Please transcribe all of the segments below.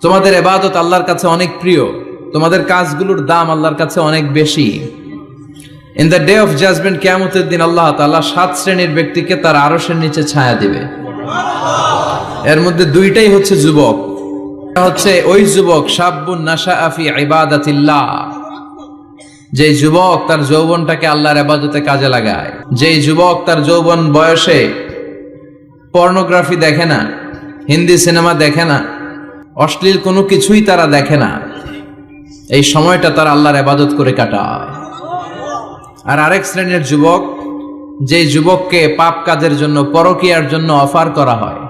তোমাদের ইবাদত আল্লাহর কাছে অনেক প্রিয়, তোমাদের কাজগুলোর দাম আল্লাহর কাছে অনেক বেশি। In the day of judgement, কিয়ামতের দিন আল্লাহ তাআলা 7 শ্রেণীর ব্যক্তিকে তার আরশের নিচে ছায়া দিবে। এর মধ্যে দুইটাই হচ্ছে যুবক। হচ্ছে ওই যুবক শাবুন নাশাআ ফি ইবাদাতিল্লাহ, যে যুবক তার যৌবনটাকে আল্লাহর ইবাদতে কাজে লাগায়, যে যুবক তার যৌবন বয়সে পর্নোগ্রাফি দেখে না, হিন্দি সিনেমা দেখে না, অশ্লীল কোনো কিছুই তারা দেখে না, এই সময়টা তারা আল্লাহর ইবাদত করে কাটায়। আর আরেক শ্রেণীর যুবক, যে যুবককে পাপ কাজের জন্য, পরকীয়ার জন্য অফার করা হয়,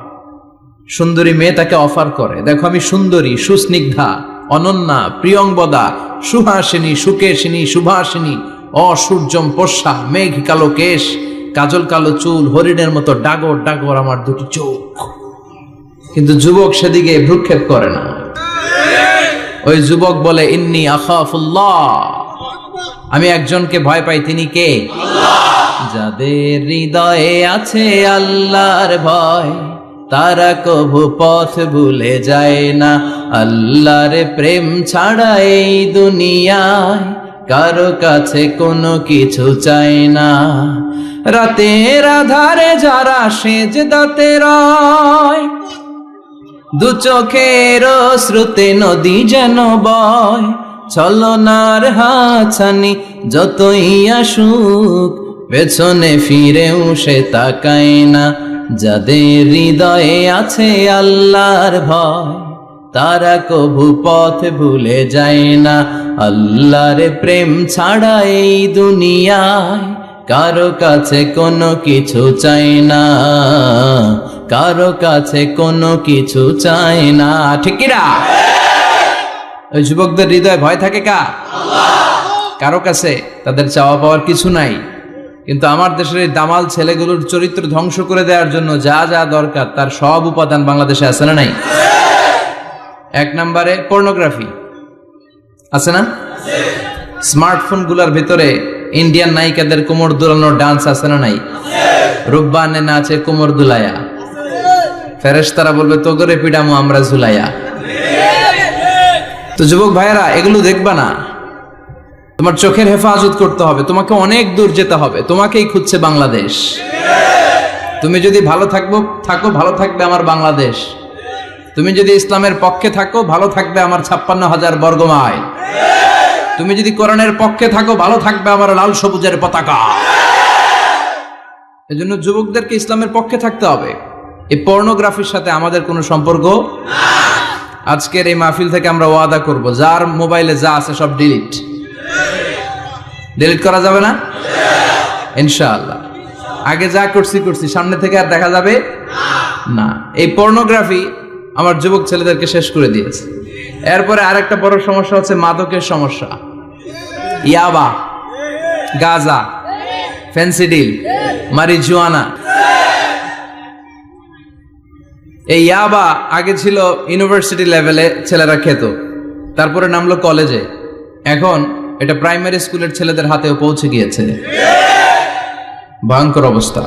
সুন্দরী মেয়ে তাকে অফার করে, দেখো আমি সুন্দরী, সুস্নিগ্ধা, অনন্যা, প্রিয়ংবদা, সুহাসিনী, সুকেশিনী, সুভাসিনী, অসূর্যম পোষা, মেঘ কালো কেশ, কাজল কালো চুল, হরিণের মতো ডাগর ডাগর আমার দুটি চোখ। কিন্তু যুবক সেদিকে ভ্রুক্ষেপ করে না। ওই যুবক বলে, ইন্নী আখাফুল্লাহ, আমি একজনকে ভয় পাই, তিনি কে? যাদের হৃদয়ে আছে আল্লাহর ভয়, তারা কভু পথ ভুলে যায় না। আল্লাহর প্রেম ছাড়া এই দুনিয়ায় কারো কাছে কোনো কিছু চায় না। রাতের আধারে যারা সেজদাতে রয়, দু চোখের শ্রুতে নদী যেন বয়, ছলনার হাতছানি যতই আসুক, পেছনে ফিরেও সে তাকায় না। যাদের হৃদয়ে আছে আল্লাহর ভয়, তারা কভু পথ ভুলে যায় না। আল্লাহর প্রেম ছাড়া এই দুনিয়ায় কারো কাছে কোনো কিছু চায় না, কারো কাছে কোনো কিছু চায় না। ঠিক কি না? ওই যুবকদের হৃদয়ে ভয় থাকে কার? কারো কাছে তাদের চাওয়া পাওয়ার কিছু নাই। কিন্তু আমার দেশের এই দামাল ছেলেগুলোর চরিত্র ধ্বংস করে দেওয়ার জন্য যা যা দরকার তার সব উপাদান বাংলাদেশে আছে না নাই? 1 নম্বরে পর্নোগ্রাফি আছে না? স্মার্টফোন গুলার ভিতরে ইন্ডিয়ান নায়িকাদের কোমর দুলানোর ডান্স আছে না নাই? রূপবানে নাচে কোমর দুলায়া, ফেরেশতারা বলবে তোগরে পিডামু আমরা ঝুলাইয়া। তো যুবক ভাইয়েরা, এগুলো দেখবা না। তোমার চোখের হেফাজত করতে হবে, তোমাকে অনেক দূর যেতে হবে, তোমাকেই খুঁজছে বাংলাদেশ। তুমি যদি ভালো থাকো, ভালো থাকবে আমার বাংলাদেশ। তুমি যদি ইসলামের পক্ষে থাকো, ভালো থাকবে আমার 56,000 বর্গ মাইল। তুমি যদি কোরআনের পক্ষে থাকো, ভালো থাকবে আমার লাল সবুজের পতাকা। এজন্য যুবকদেরকে ইসলামের পক্ষে থাকতে হবে। এই পর্নোগ্রাফির সাথে আমাদের কোনো সম্পর্ক না। আজকের এই মাহফিল থেকে আমরা ওয়াদা করব, যার মোবাইলে যা আছে সব ডিলিট করা যাবে না ইনশাআল্লাহ। আগে যা করছি সামনে থেকে আর দেখা যাবে না। এই পর্নোগ্রাফি আমার যুবক ছেলেদেরকে শেষ করে দিয়েছে। এরপরে আরেকটা বড় সমস্যা হচ্ছে মাদকের সমস্যা। ইয়াবা, গাঁজা, ফেন্সিডিল, মারিজুয়ানা। এই ইয়াবা আগে ছিল ইউনিভার্সিটি লেভেলে ছেলেরা খেত, তারপরে নামলো কলেজে, এখন এটা প্রাইমারি স্কুলের ছেলেদের হাতেও পৌঁছে গিয়েছে। ভয়ঙ্কর অবস্থা।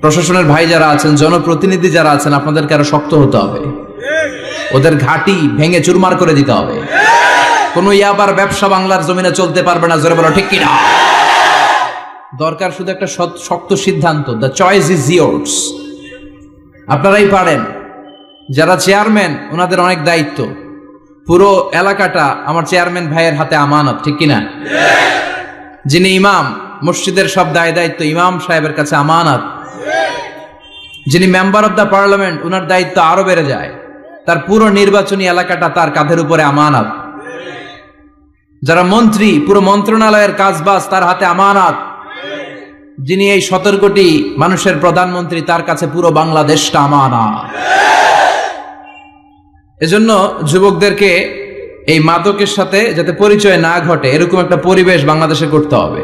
প্রশাসনের ভাই যারা আছেন, জনপ্রতিনিধি যারা আছেন, আপনাদেরকে আরো শক্ত হতে হবে। ওদের ঘাঁটি ভেঙে চুরমার করে দিতে হবে। কোনো ইয়াবার ব্যবসা বাংলার জমিনে চলতে পারবে না। জোরে বলো ঠিক কিনা? দরকার শুধু একটা শক্ত সিদ্ধান্ত। The choice is years. আপনারাই পারেন। যারা চেয়ারম্যান, ওনাদের অনেক দায়িত্ব। পুরো এলাকাটা আমার চেয়ারম্যান ভাইয়ের হাতে আমানত, ঠিক কিনা? যিনি ইমাম, মসজিদের সব দায়িত্ব ইমাম সাহেবের কাছে আমানত। যিনি মেম্বার অফ দ্য পার্লামেন্ট, ওনার দায়িত্ব আরো বেড়ে যায়। তার পুরো নির্বাচনী এলাকাটা তার কাঁধের উপরে আমানত। যারা মন্ত্রী, পুরো মন্ত্রণালয়ের কাজবাজ তার হাতে আমানত। যিনি এই 17 কোটি মানুষের প্রধানমন্ত্রী, তার কাছে পুরো বাংলাদেশটা আমানত। এজন্য যুবকদেরকে এই মাদকের সাথে যাতে পরিচয় না ঘটে, এরকম একটা পরিবেশ বাংলাদেশে করতে হবে।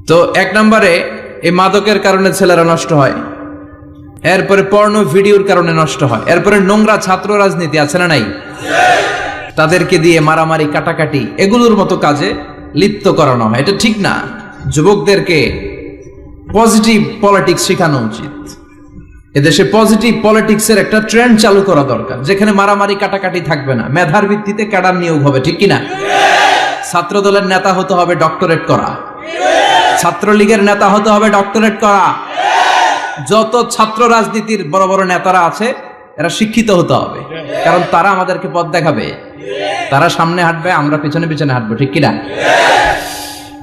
তো 1 নম্বরে এই মাদকের কারণে ছেলেরা নষ্ট হয়, এরপরে পর্নো ভিডিওর কারণে নষ্ট হয়, এরপরে নোংরা ছাত্র রাজনীতি আছে না নাই? তাদেরকে দিয়ে মারামারি, কাটাকাটি, এগুলোর মতো কাজে লিপ্ত করানো হয়। এটা ঠিক না। যুবকদেরকে পজিটিভ পলিটিক্স শেখানো উচিত। এদেশে পজিটিভ পলিটিক্সের একটা ট্রেন্ড চালু করা দরকার, যেখানে মারামারি কাটাকাটি থাকবে না, মেধার ভিত্তিতে ক্যাডার নিয়োগ হবে, ঠিক কিনা? ছাত্র দলের নেতা হতে হবে ডক্টরেট করা, ছাত্রলীগের নেতা হতে হবে ডক্টরেট করা। যত ছাত্র রাজনীতির বড় বড় নেতারা আছে এরা শিক্ষিত হতে হবে, কারণ তারা আমাদেরকে পথ দেখাবে, তারা সামনে হাঁটবে, আমরা পিছনে পিছনে হাঁটবো, ঠিক কিনা?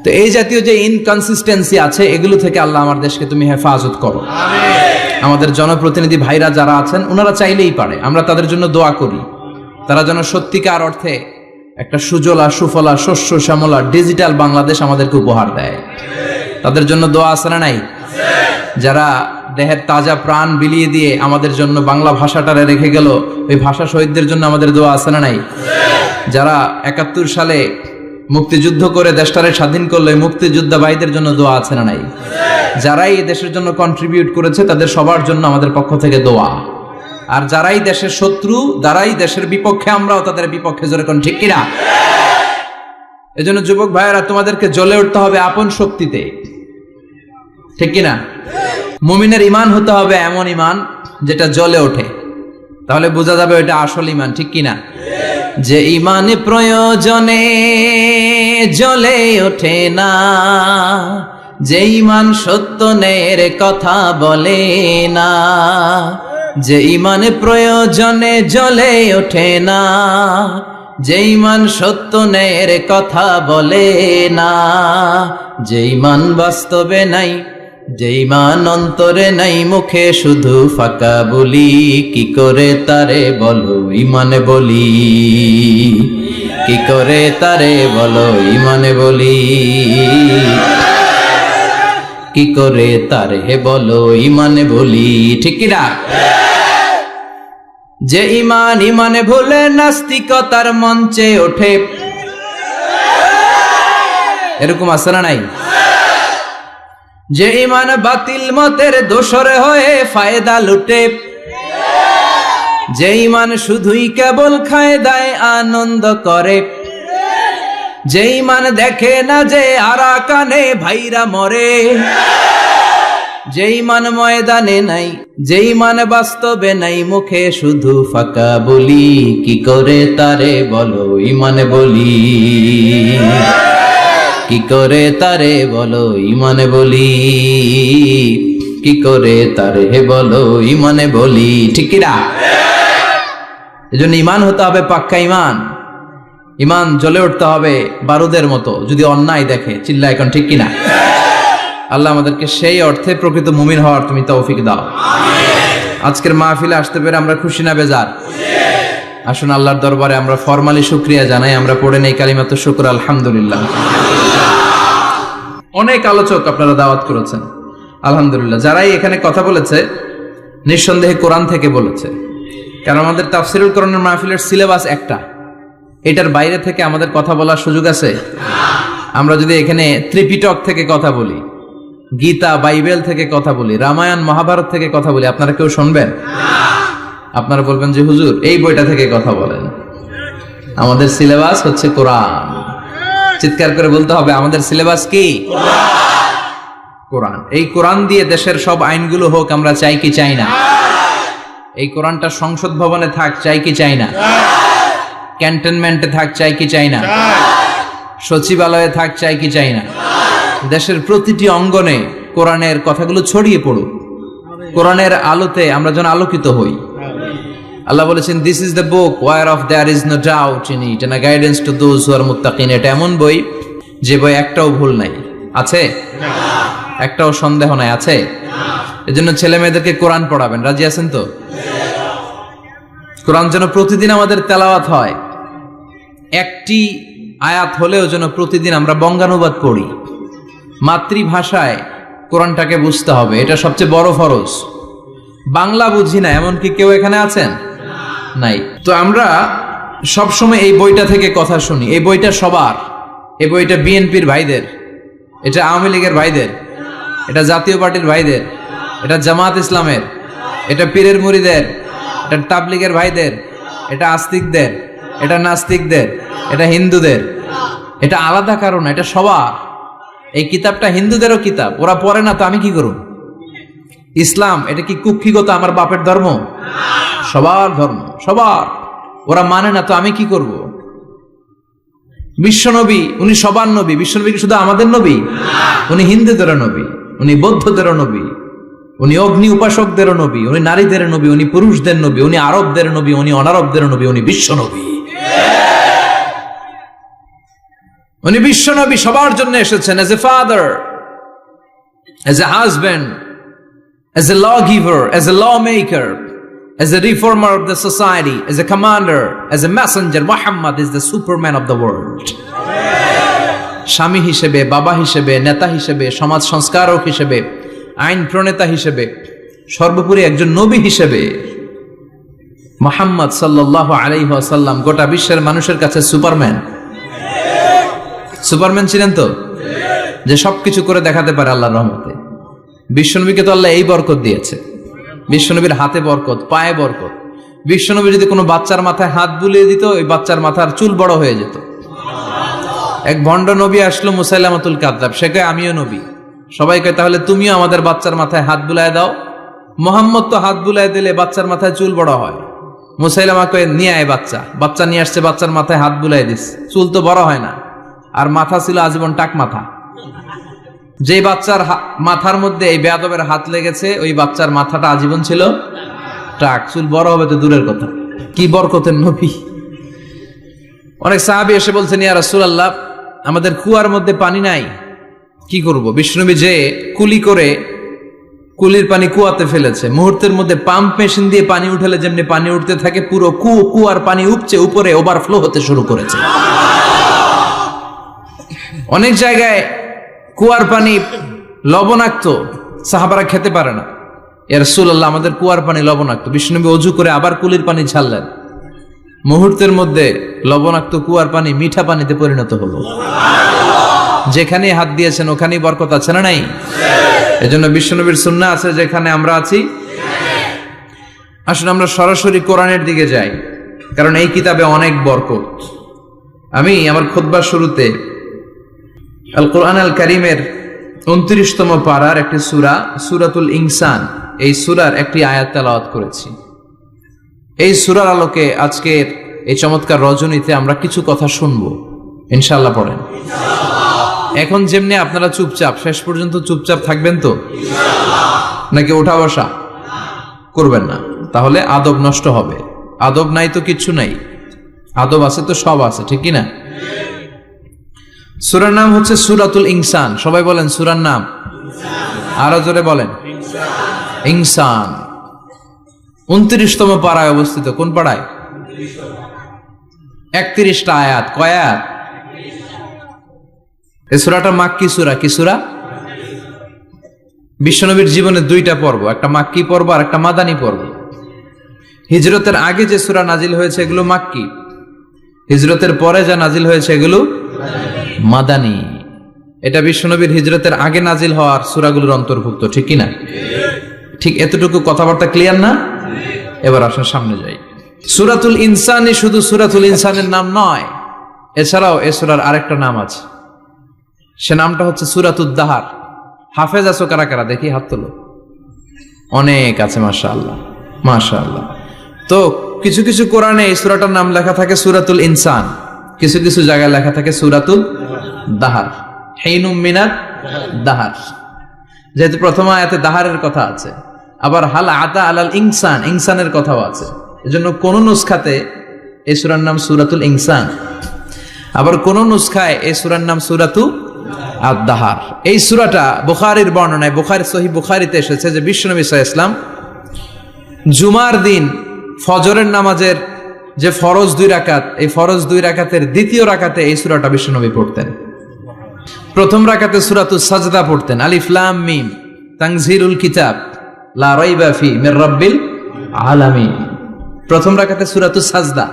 তো এই জাতীয় যে ইনকনসিস্টেন্সি আছে এগুলো থেকে আল্লাহ আমার দেশকে তুমি হেফাজত করো। আমাদের জনপ্রতিনিধি ভাইরা যারা আছেন ওনারা চাইলেই পারে, আমরা তাদের জন্য দোয়া করি, তারা যেন সত্যিকার অর্থে একটা সুজলা সুফলা শস্য শ্যামলা ডিজিটাল বাংলাদেশ আমাদেরকে উপহার দেয়। তাদের জন্য দোয়া আছে না নাই? যারা দেহের তাজা প্রাণ বিলিয়ে দিয়ে আমাদের জন্য বাংলা ভাষাটারে রেখে গেল, ওই ভাষা শহীদদের জন্য আমাদের দোয়া আছে না নাই? যারা 71 সালে মুক্তিযুদ্ধ করে দেশটারে স্বাধীন করলো, মুক্তিযোদ্ধা ভাইদের জন্য দোয়া আছে না নাই? যারাই এই দেশের জন্য কন্ট্রিবিউট করেছে তাদের সবার জন্য আমাদের পক্ষ থেকে দোয়া। আর যারাই দেশের শত্রু, যারাই দেশের বিপক্ষে, আমরাও তাদের বিপক্ষে, জোরে কোন ঠিক কিনা? এজন্য যুবক ভাইয়েরা তোমাদেরকে জ্বলে উঠতে হবে আপন শক্তিতে, ঠিক কিনা? মুমিনের ঈমান হতে হবে এমন ঈমান যেটা জ্বলে ওঠে, তাহলে বোঝা যাবে ওইটা আসল ঈমান, ঠিক কিনা? যে ঈমান প্রয়োজনে জ্বলে ওঠে না, যে ঈমান সত্য ন্যায়ের কথা বলে না, যে ঈমান প্রয়োজনে জ্বলে ওঠে না, যে ঈমান সত্য ন্যায়ের কথা বলে না, যে ঈমান বাস্তবে নাই, যে ঈমান অন্তরে নাই, মুখে শুধু ফাঁকা বলি, কি করে তারে বলো ঈমানে বলি, কি করে তারে বলো ঈমানে বলি, কি করে তারে বলো ঈমানে বলি, ঠিক কিনা? যে ঈমান ঈমানে ভুলে নাস্তিকতার মঞ্চে ওঠে, এরকম আছে না নাই? যে ঈমান বাতিল মতের দোসর হয়ে ফায়দা লুটে, যে ঈমান শুধুই কেবল খায় দায় আনন্দ করে, যে ঈমান দেখে না যে আরাকানে ভাইরা মরে, যে ঈমান ময়দানে নাই, যে ঈমান বাস্তবে নাই, মুখে শুধু ফাঁকা বলি, কি করে তারে বলো ঈমানে বলি, কি করে তারে বলো ঈমানে বলি, কি করে তারে বলো ঈমানে বলি, ঠিক কিনা? এজন্য ঈমান হতে হবে পাক্কা ঈমান, ঈমান জ্বলে উঠতে হবে বারুদের মতো, যদি অন্যায় দেখে চিল্লা এখন, ঠিক কিনা? আল্লাহ আমাদেরকে সেই অর্থে প্রকৃত মুমিন হওয়ার তুমি তৌফিক দাও। আজকের মাহফিলে আসতে পেরে আমরা খুশি না বেজার? আসুন আল্লাহর দরবারে আমরা ফরমালি শুকরিয়া জানাই, আমরা পড়ে নেই কালিমাতু শুকর আলহামদুলিল্লাহ। অনেক আলোচক আপনারা দাওয়াত করেছেন, আলহামদুলিল্লাহ। যারাই এখানে কথা বলেছে নিঃসন্দেহে কোরআন থেকে বলেছে, কারণ আমাদের তাফসিরুল কোরআনের মাহফিলের সিলেবাস একটা, এটার বাইরে থেকে আমাদের কথা বলার সুযোগ আছে? আমরা যদি এখানে ত্রিপিটক থেকে কথা বলি, গীতা বাইবেল থেকে কথা বলি, রামায়ণ মহাভারত থেকে কথা বলি, আপনারা কেউ শুনবেন? আপনারা বলবেন যে হুজুর এই বইটা থেকে কথা বলেন। আমাদের সিলেবাস হচ্ছে কোরআন। চিৎকার করে বলতে হবে, আমাদের সিলেবাস কি? কোরআন। এই কোরআন দিয়ে দেশের সব আইনগুলো হোক, আমরা চাই কি চাই না? এই কোরআনটা সংসদ ভবনে থাক, চাই কি চাই না? ক্যান্টনমেন্টে থাক, চাই কি চাই না? সচিবালয়ে থাক, চাই কি চাই না? দেশের প্রতিটি অঙ্গনে কোরআনের কথাগুলো ছড়িয়ে পড়ুক, কোরআনের আলোতে আমরা যেন আলোকিত হই। আল্লাহ বলেছেন, this is the book whereof there is no doubt in it and a guidance to those who are মুত্তাকিন। এটা এমন বই যে বই একটাও ভুল নাই, আছে? একটাও সন্দেহ নাই, আছে? এজন্য ছেলে মেয়েদেরকে কোরআন পড়াবেন, রাজি আছেন তো? কোরআন যেন প্রতিদিন আমাদের তেলাওয়াত হয়, একটি আয়াত হলেও যেন প্রতিদিন আমরা বঙ্গানুবাদ পড়ি। মাতৃভাষায় কোরআনটাকে বুঝতে হবে, এটা সবচেয়ে বড় ফরজ। বাংলা বুঝি না এমন কি কেউ এখানে আছেন? নাই। তো আমরা সবসময় এই বইটা থেকে কথা শুনি, এই বইটা সবার, এই বইটা বিএনপির ভাইদের, এটা আওয়ামী লীগের ভাইদের, এটা জাতীয় পার্টির ভাইদের, এটা জামাত ইসলামের, এটা পীরের মুরিদের, এটা তাবলীগের ভাইদের, এটা আস্তিকদের, এটা নাস্তিকদের, এটা হিন্দুদের। এটা আলাদা কারণ, এটা সবার। এই কিতাবটা হিন্দুদেরও কিতাব, ওরা পড়ে না তো আমি কি করব? ইসলাম এটা কি কুক্ষিগত আমার বাপের ধর্ম? সবার ধর্ম, সবার। ওরা মানে না তো আমি কি করব? বিশ্বনবী উনি সবার নবী। বিশ্বনবী কি শুধু আমাদের নবী? উনি হিন্দুদেরও নবী, উনি বৌদ্ধদেরও নবী, উনি অগ্নি উপাসকদেরও নবী, উনি নারীদের নবী, উনি পুরুষদের নবী, উনি আরবদের নবী, উনি অনারবদের নবী, উনি বিশ্বনবী। উনি বিশ্বনবী, সবার জন্য এসেছেন as a father, as a husband, as a lawgiver, as a lawmaker, as a reformer of the society, as a commander, as a messenger. Muhammad is the superman of the world. স্বামী হিসেবে, বাবা হিসেবে, নেতা হিসেবে, সমাজ সংস্কারক হিসেবে, আইন প্রণেতা হিসেবে, সর্বোপরি একজন নবী হিসেবে মুহাম্মদ সাল্লাল্লাহু আলাইহি ওয়াসাল্লাম গোটা বিশ্বের মানুষের কাছে সুপারম্যান। সুপারম্যান ছিলেন তো, যে সবকিছু করে দেখাতে পারে আল্লাহর রহমতে। বিশ্বনবীকে তো আল্লাহ এই বরকত দিয়েছে। বিশ্বনবীর হাতে বরকত, পায়ে বরকত। বিশ্বনবী যদি কোনো বাচ্চার মাথায় হাত বুলিয়ে দিত, ওই বাচ্চার মাথার চুল বড় হয়ে যেত। এক ভণ্ড নবী আসলো, মুসাইলামাতুল কাযযাব, সে কয় আমিও নবী। সবাই কয় তাহলে তুমিও আমাদের বাচ্চার মাথায় হাত বুলায় দাও। মোহাম্মদ তো হাত বুলায় দিলে বাচ্চার মাথায় চুল বড় হয়। মুসাইলামা কয় নিয়ে আয় বাচ্চা। বাচ্চা নিয়ে আসছে, বাচ্চার মাথায় হাত বুলাই দিস, চুল তো বড় হয় না। আর মাথা ছিল আজীবন টাক মাথা। যে বাচ্চার মাথার মধ্যে এই বেয়াদবের হাত লেগেছে, ওই বাচ্চার মাথাটা আজীবন ছিল টাক, চুল বড় হবে তো দূরের কথা। কি বরকতের নবী! অনেক সাহাবী এসে বলছেন, ইয়া রাসূলুল্লাহ, আমাদের কুয়ার মধ্যে পানি নাই, কি করব? বিশ্বনবী যে কুলি করে কুলির পানি কুয়াতে ফেলেছে, মুহূর্তের মধ্যে পাম্প মেশিন দিয়ে পানি উঠালে যেমনি পানি উঠতে থাকে, পুরো কুয়ার পানি উপচে উপরে ওভারফ্লো হতে শুরু করেছে। অনেক জায়গায় কুয়ার পানি লবণাক্ত, সাহাবারা খেতে পারে না। ইয়া রাসূলুল্লাহ, আমাদের কুয়ার পানি লবণাক্ত। বিশ্বনবী ওযু করে আবার কুলির পানি ছাড়লেন, মুহূর্তের মধ্যে লবণাক্ত কুয়ার পানি মিঠা পানিতে পরিণত হলো। যেখানে হাত দিয়েছেন ওখানেই বরকত আছে না নাই? এজন্য বিশ্বনবীর সুন্নাহ আছে, যেখানে আমরা আছি। আসলে আমরা সরাসরি কোরআনের দিকে যাই, কারণ এই কিতাবে অনেক বরকত। আমি আমার খুতবার শুরুতে আল কোরআন আল কারীমের 29তম পারার একটি সূরা, সূরাতুল ইনসান, এই সূরার একটি আয়াত তেলাওয়াত করেছি। এই সূরার আলোকে আজকের এই চমৎকার রজনীতে আমরা কিছু কথা শুনবো ইনশাআল্লাহ। পড়েন। এখন যেমনি আপনারা চুপচাপ, শেষ পর্যন্ত চুপচাপ থাকবেন তো? নাকি ওঠা বসা করবেন না? তাহলে আদব নষ্ট হবে। আদব নাই তো কিচ্ছু নাই, আদব আছে তো সব আছে, ঠিক কি না? সূরার নাম হচ্ছে সূরাতুল ইনসান। সবাই বলেন সূরার নাম, আরো জোরে বলেন ইনসান। 29তম পারায় অবস্থিত। কোন পারায়? 31টা আয়াত। কয় আয়াত? এই সূরাটা মাক্কি সূরা। কি সূরা? বিশ্বনবীর জীবনের দুইটা পর্ব, একটা মাক্কি পর্ব আর একটা মাদানী পর্ব। হিজরতের আগে যে সূরা নাজিল হয়েছে এগুলো মাক্কি, হিজরতের পরে যা নাজিল হয়েছে এগুলো মাদানী। এটা বিশ্বনবীর হিজরতের আগে নাজিল হওয়ার সূরাগুলোর অন্তর্ভুক্ত, ঠিক কি না? ঠিক এতটুকু কথাবার্তা ক্লিয়ার না? এবার আসুন সামনে যাই। সূরাতুল ইনসানই শুধু সূরাতুল ইনসানের নাম নয়, এছাড়াও এ সূরার আরেকটা নাম আছে, সে নামটা হচ্ছে সূরাতুদ দাহার। হাফেজ আছো কারা কারা? দেখি হাত তোলো। অনেক আছে, মাশাআল্লাহ মাশাআল্লাহ। তো কিছু কিছু কোরআনে এই সূরাটার নাম লেখা থাকে সূরাতুল ইনসান, কিছু কিছু জায়গায় লেখা থাকে সূরাতুদ দাহার, হিনুম মিনাত দাহার। যেহেতু প্রথম আয়াতে দাহারের কথা আছে, আবার হাল আতা আলাল ইনসান, ইনসানের কথাও আছে। এজন্য কোন নুসখাতে এই সূরার নাম সূরাতুল ইনসান, আবার কোন নুসখায় এই সূরার নাম সূরাতু আদ-দাহার। এই সূরাটা বুখারীর বর্ণনায়, বুখারী সহিহ বুখারীতে এসেছে যে বিশ্বনবী সাল্লাল্লাহু আলাইহি ওয়াসাল্লাম জুমার দিন ফজরের নামাজের যে ফরজ 2 রাকাত, এই ফরজ 2 রাকাতের দ্বিতীয় রাকাতে এই সূরাটা বিশ্বনবী পড়তেন। প্রথম রাকাতে সূরাতুস সাজদা পড়তেন, আলিফ লাম মিম তানজিলুল কিতাব লা রাইবা ফি মির রাব্বিল আলামিন। প্রথম রাকাতে সূরাতুস সাজদা,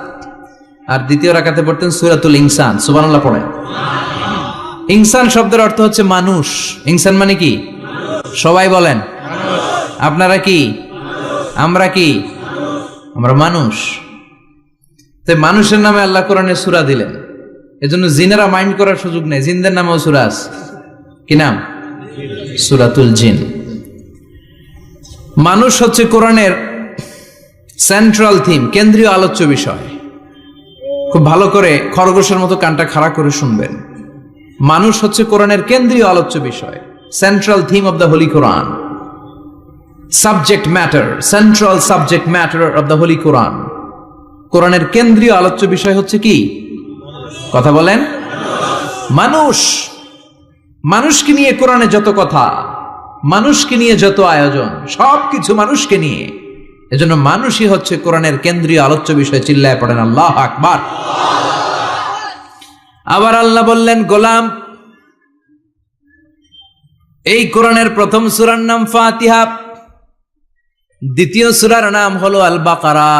আর দ্বিতীয় রাকাতে পড়তেন সূরাতুল ইনসান। সুবহানাল্লাহ পড়েন। ইনসান শব্দের অর্থ হচ্ছে মানুষ। ইনসান মানে কি? সবাই বলেন। আপনারা কি? আমরা কি? আমরা মানুষ। তো মানুষের নামে আল্লাহ কোরআনে সূরা দিলেন, এজন্য জিনেরা মাইন্ড করার সুযোগ নেই। জিনদের নামেও সূরা আছে। কি নাম? সূরাতুল জিন। মানুষ হচ্ছে কোরআনের সেন্ট্রাল থিম, কেন্দ্রীয় আলোচ্য বিষয়। খুব ভালো করে খরগোশের মতো কানটা খাড়া করে শুনবেন। মানুষ হচ্ছে কোরআনের কেন্দ্রীয় আলোচ্য বিষয়, central theme of the holy কোরআন, subject matter, central subject matter of the holy কোরআন। কোরআনের কেন্দ্রীয় আলোচ্য বিষয় হচ্ছে কি? কথা বলেন। মানুষ। মানুষকে নিয়ে কোরআনে যত কথা, মানুষকে নিয়ে যত আয়োজন, সবকিছু মানুষকে নিয়ে। এজন্য মানুষই হচ্ছে কোরআনের কেন্দ্রীয় আলোচ্য বিষয়। চিল্লায় পড়েন আল্লাহু আকবার। আবার আল্লাহ বললেন, গোলাম, এই কোরআনের প্রথম সূরার নাম ফাতিহা, দ্বিতীয় সূরার নাম হলো আল বাকারা।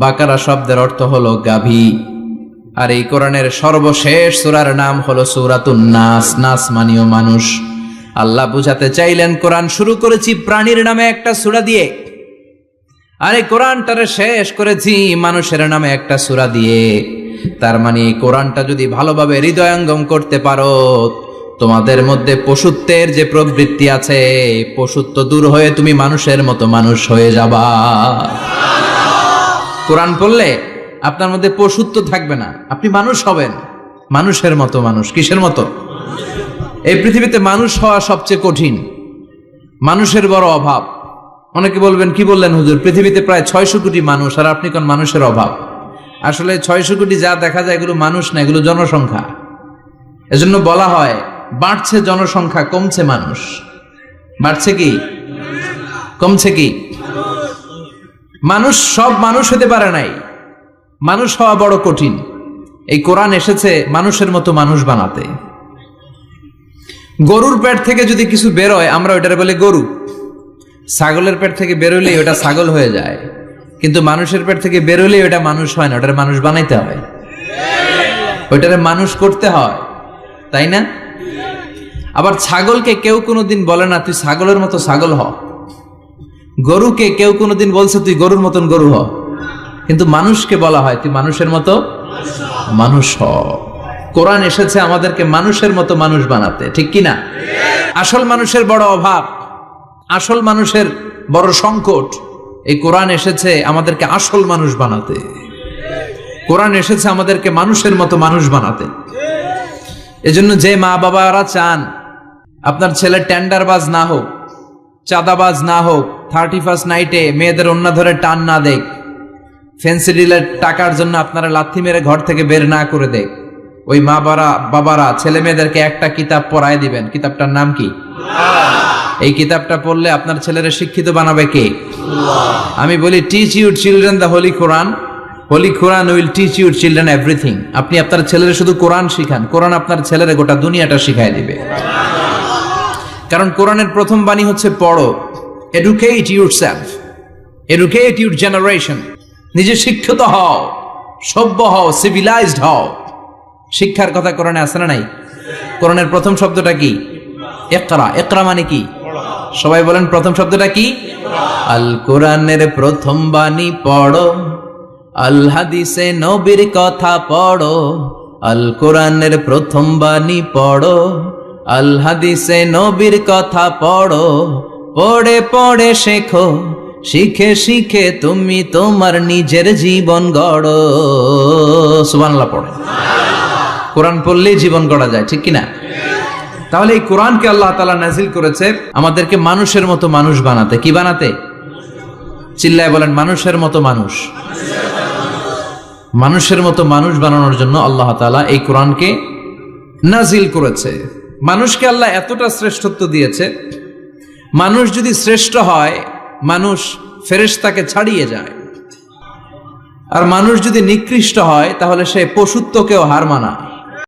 বাকারা শব্দের অর্থ হলো গাভী। আর এই কোরআনের সর্বশেষ সূরার নাম হলো সূরাতুন নাস। নাস মানেও মানুষ। আল্লাহ বুঝাতে চাইলেন, কোরআন শুরু করেছি প্রাণীর নামে একটা সূরা দিয়ে, আর এই কোরআনটারে শেষ করেছি মানুষের নামে একটা সূরা দিয়ে। তার মানে এই কোরআনটা যদি ভালোভাবে হৃদয়ঙ্গম করতে পারো, তোমাদের মধ্যে পশুত্বের যে প্রবৃত্তি আছে, পশুত্ব দূর হয়ে তুমি মানুষের মতো মানুষ হয়ে যাবা। কোরআন পড়লে আপনার মধ্যে পশুত্ব থাকবে না, আপনি মানুষ হবেন, মানুষের মতো মানুষ। কিসের মতো? এই পৃথিবীতে মানুষ হওয়া সবচেয়ে কঠিন, মানুষের বড় অভাব। অনেকে বলবেন, কি বললেন হুজুর, পৃথিবীতে প্রায় 600 কোটি মানুষ আর আপনি কোন মানুষের অভাব? আসলে 600 কোটি যা দেখা যায় এগুলো মানুষ না, এগুলো জনসংখ্যা। এজন্য বলা হয় বাড়ছে জনসংখ্যা, কমছে মানুষ। বাড়ছে কি কমছে কি? মানুষ সব মানুষ হতে পারে নাই, মানুষ হওয়া বড় কঠিন। এই কোরআন এসেছে মানুষের মতো মানুষ বানাতে। গরুর পেট থেকে যদি কিছু বেরোয় আমরা ওইটারে বলে গরু, ছাগলের পেট থেকে বেরোলেই ওটা ছাগল হয়ে যায়, কিন্তু মানুষের পেট থেকে বেরোলেই ওটা মানুষ হয় না, ওটারে মানুষ বানাইতে হয়, ওইটারে মানুষ করতে হয়, তাই না? আবার ছাগলকে কেউ কোনোদিন বলে না তুই ছাগলের মতো ছাগল হ, গরুকে কেউ কোনোদিন বলছে তুই গরুর মতন গরু হ, কিন্তু মানুষকে বলা হয় তুই মানুষের মতো মানুষ হ। কোরআন এসেছে আমাদেরকে মানুষের মতো মানুষ বানাতে, ঠিক কি না? আসল মানুষের বড় অভাব, আসল মানুষের বড় সংকট। এই কোরআন এসেছে আমাদেরকে আসল মানুষ বানাতে। কোরআন এসেছে আমাদেরকে মানুষের মতো মানুষ বানাতে। এজন্য যে মা বাবারা চান আপনার ছেলে টেন্ডারবাজ না হোক, চাঁদাবাজ না হোক, 31st নাইটে মেয়েদের ওন্না ধরে টান না দেখ, ফেন্সি ডিলের টাকার জন্য আপনারা লাথি মেরে ঘর থেকে বের না করে দেখ, ওই মা বাবারা ছেলে মেয়েদেরকে একটা কিতাব পড়ায় দিবেন। কিতাবটার নাম কি? এই কিতাবটা পড়লে আপনার ছেলেরা শিক্ষিত বানাবে কে? আমি বলি, teach your children the holy Quran, holy Quran will teach your children everything. আপনি আপনার ছেলেরা শুধু কোরআন শিখান, কোরআন আপনার ছেলেরা গোটা দুনিয়াটা শিখাই দিবে। কারণ কোরআনের প্রথম বাণী হচ্ছে পড়ো, educate yourself, educate your generation. নিজে শিক্ষিত হও, সভ্য হও, সিভিলাইজড হও। শিক্ষার কথা কোরআনে আছে না নাই? কোরআনের প্রথম শব্দটা কি? ইকরা। ইকরা মানে কি? সবাই বলেন প্রথম শব্দটা কি? আল কোরআনের প্রথম বাণী পড়ো, আল হাদিসে নবীর কথা পড়ো। আল কোরআনের প্রথম বাণী পড়ো, আল হাদিসে নবীর কথা পড়ো। পড়ে পড়ে শেখো, শিখে শিখে তুমি তোমার নিজের জীবন গড়ো। সুবহানাল্লাহ পড়ে। কোরআন পড়লেই জীবন গড়া যায়, ঠিক কিনা? তাহলে এই কোরআনকে আল্লাহ তাআলা নাজিল করেছে আমাদেরকে মানুষের মতো মানুষ বানাতে। কি বানাতে? চিল্লায় বলেন, মানুষের মতো মানুষ। মানুষের মতো মানুষ বানানোর জন্য আল্লাহ তাআলা এই কোরআনকে নাজিল করেছে। মানুষকে আল্লাহ এতটা শ্রেষ্ঠত্ব দিয়েছে, মানুষ যদি শ্রেষ্ঠ হয় মানুষ ফেরেশতাকে ছাড়িয়ে যায়, আর মানুষ যদি নিকৃষ্ট হয় তাহলে সে পশুত্বকেও হার মানায়।